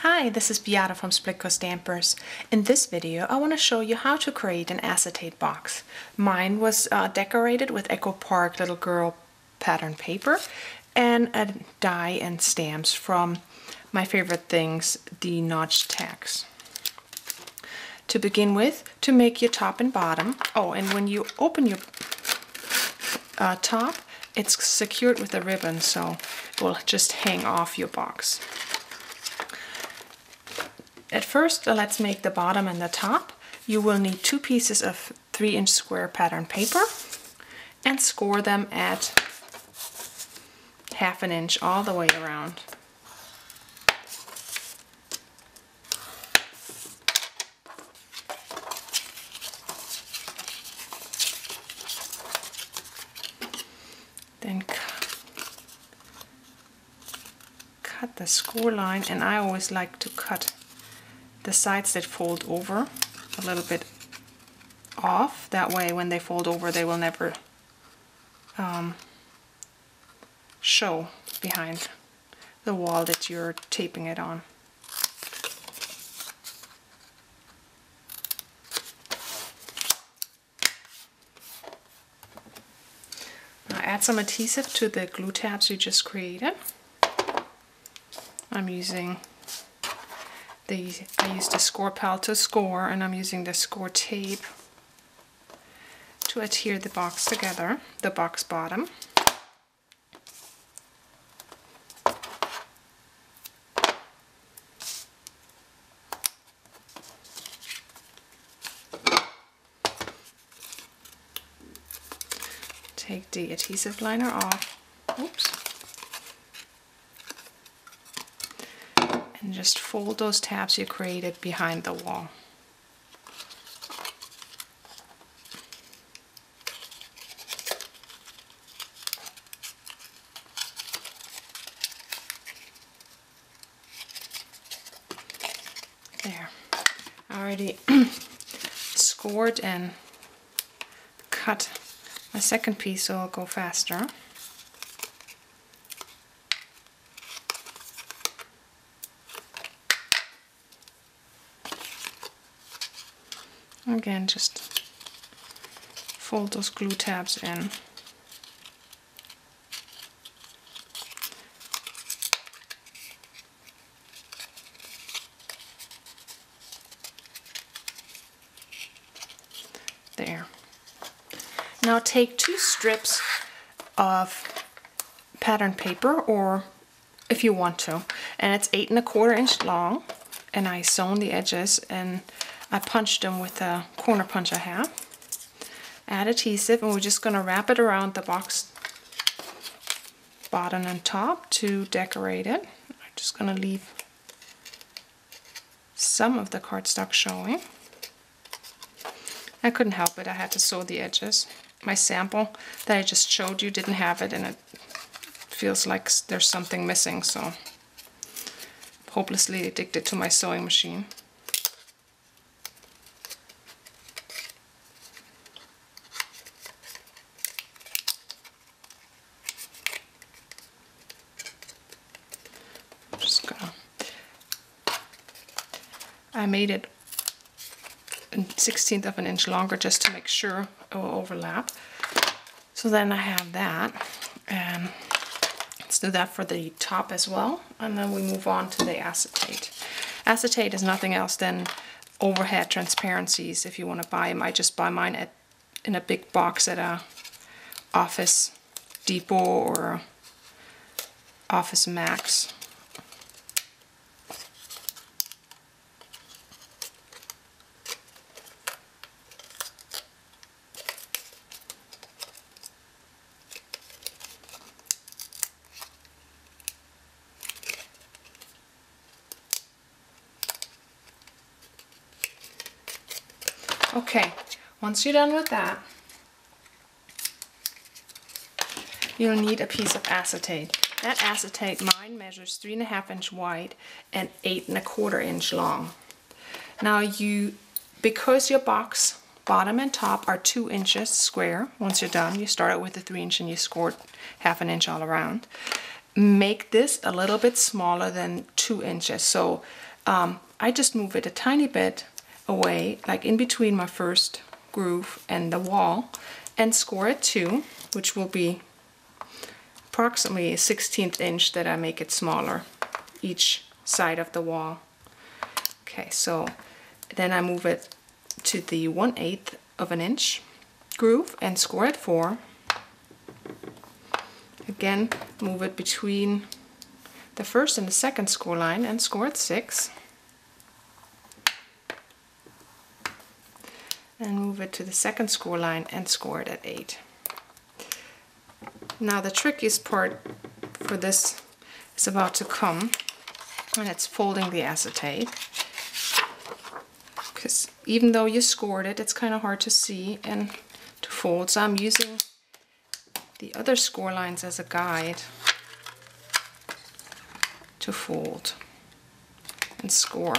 Hi, this is Beata from Splitcoaststampers. In this video I want to show you how to create an acetate box. Mine was decorated with Echo Park Little Girl pattern paper and a die and stamps from my favorite things, the notch tags. To begin with, to make your top and bottom, and when you open your top, it's secured with a ribbon, so it will just hang off your box. At first, let's make the bottom and the top. You will need 2 pieces of 3-inch square pattern paper and score them at 1/2 inch all the way around. Then cut the score line, and I always like to cut the sides that fold over a little bit off. That way when they fold over they will never show behind the wall that you're taping it on. Now add some adhesive to the glue tabs you just created. I'm using I used the Scor-Pal to score, and I'm using the score tape to adhere the box together, the box bottom. Take the adhesive liner off. Oops. And just fold those tabs you created behind the wall. There. I already scored and cut my second piece so it'll go faster. Again, just fold those glue tabs in. There. Now take 2 strips of pattern paper, or if you want to, and it's 8 1/4 inch long, and I sewn the edges and I punched them with a corner punch I have. Add adhesive, and we're just going to wrap it around the box bottom and top to decorate it. I'm just going to leave some of the cardstock showing. I couldn't help it, I had to sew the edges. My sample that I just showed you didn't have it, and it feels like there's something missing, so I'm hopelessly addicted to my sewing machine. I made it a 1/16 of an inch longer just to make sure it will overlap. So then I have that, and let's do that for the top as well, and then we move on to the acetate. Acetate is nothing else than overhead transparencies. If you want to buy them, I just buy mine in a big box at a Office Depot or Office Max. Okay, once you're done with that, you'll need a piece of acetate. That acetate, mine measures 3 1/2 inch wide and 8 1/4 inch long. Now because your box bottom and top are 2 inches square, once you're done, you start out with a 3-inch and you score 1/2 inch all around. Make this a little bit smaller than 2 inches. So I just move it a tiny bit away, like in between my first groove and the wall, and score it too, which will be approximately a 1/16 inch that I make it smaller each side of the wall. Okay, so then I move it to the 1/8 of an inch groove and score it 4. Again, move it between the first and the second score line and score it 6. And move it to the second score line and score it at 8. Now the trickiest part for this is about to come, and it's folding the acetate. Because even though you scored it, it's kind of hard to see and to fold, so I'm using the other score lines as a guide to fold and score.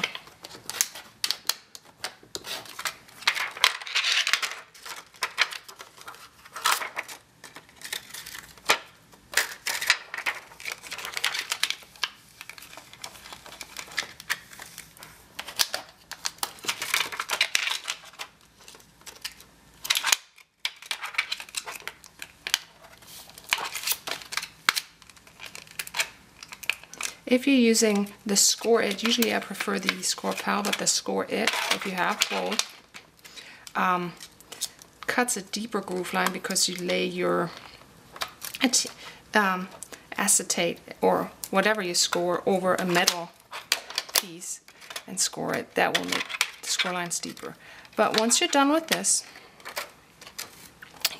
If you're using the Scor-It, usually I prefer the Scor-Pal, but the Scor-It, if you have both, cuts a deeper groove line because you lay your acetate or whatever you score over a metal piece and score it. That will make the score lines deeper. But once you're done with this,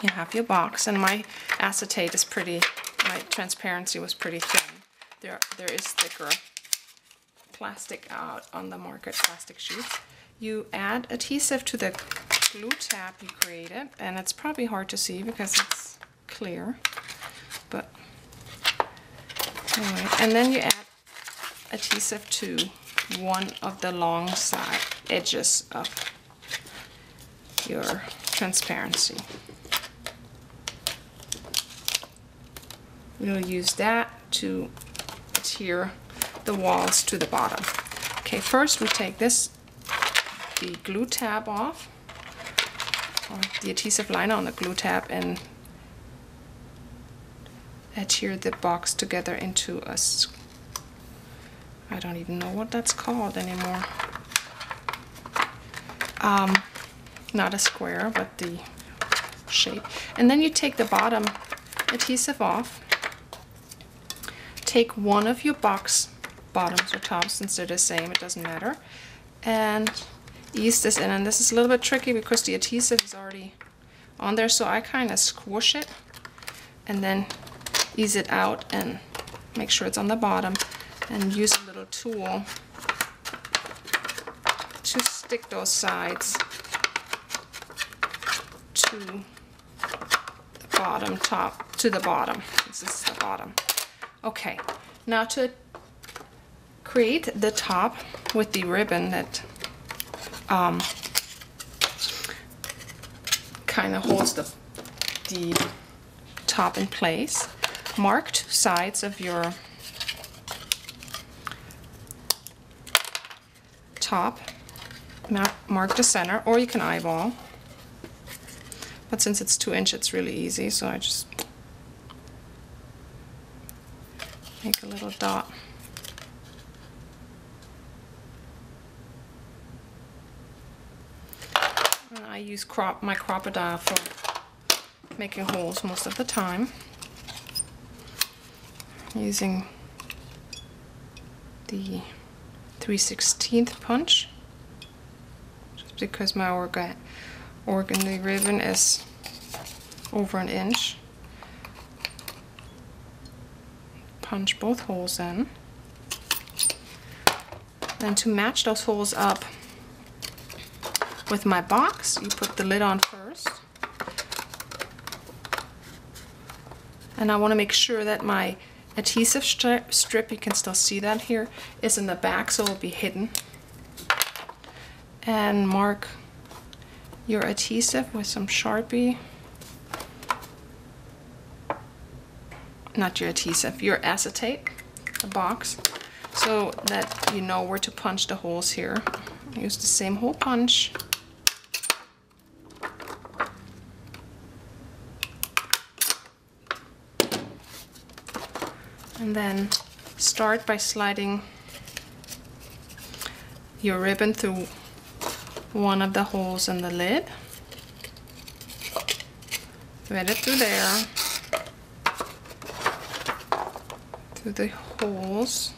you have your box, and my acetate is pretty, my transparency was pretty thin. There is thicker plastic out on the market, plastic sheets. You add adhesive to the glue tab you created, and it's probably hard to see because it's clear, but anyway. And then you add adhesive to one of the long side edges of your transparency. We'll use that to adhere the walls to the bottom. Okay, first we take the glue tab off, or the adhesive liner on the glue tab, and adhere the box together into a, I don't even know what that's called anymore. Not a square, but the shape. And then you take the bottom adhesive off. Take one of your box bottoms or tops, since they're the same, it doesn't matter, and ease this in. And this is a little bit tricky because the adhesive is already on there, so I kind of squish it and then ease it out and make sure it's on the bottom, and use a little tool to stick those sides to the bottom, to the bottom. This is the bottom. Okay, now to create the top with the ribbon that kind of holds the top in place, mark two sides of your top, mark the center, or you can eyeball, but since it's 2 inch it's really easy, so I just make a little dot. And I use my crocodile for making holes most of the time, using the 3/16 punch, just because my organdy ribbon is over an inch. Punch both holes in. Then to match those holes up with my box, you put the lid on first. And I want to make sure that my adhesive strip, you can still see that here, is in the back, so it will be hidden. And mark your adhesive with some Sharpie. Not your adhesive, your acetate, the box. so that you know where to punch the holes here. Use the same hole punch. And then start by sliding your ribbon through one of the holes in the lid. Thread it through there, through the holes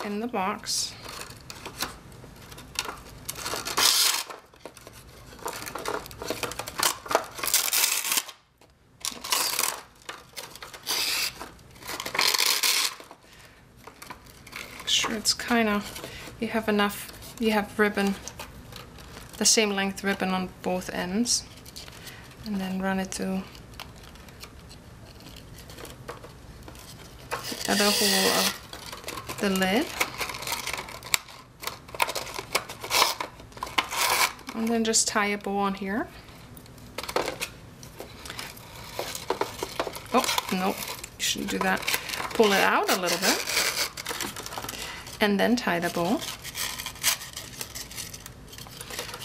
in the box. Sure it's kind of, you have enough, you have ribbon, the same length ribbon on both ends, and then run it through the other hole of the lid, and then just tie a bow on here. Oh no, you shouldn't do that. Pull it out a little bit. And then tie the bow.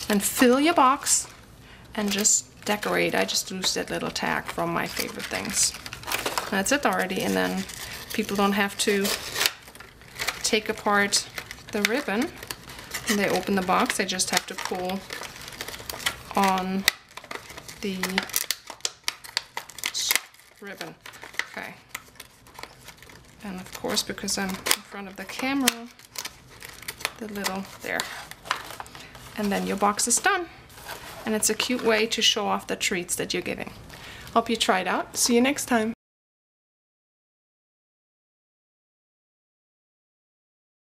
And fill your box and just decorate. I just used that little tag from My Favorite Things. That's it already, and then people don't have to take apart the ribbon when they open the box. They just have to pull on the ribbon. Okay. And of course, because I'm in front of the camera, the little there. And then your box is done. And it's a cute way to show off the treats that you're giving. Hope you try it out. See you next time.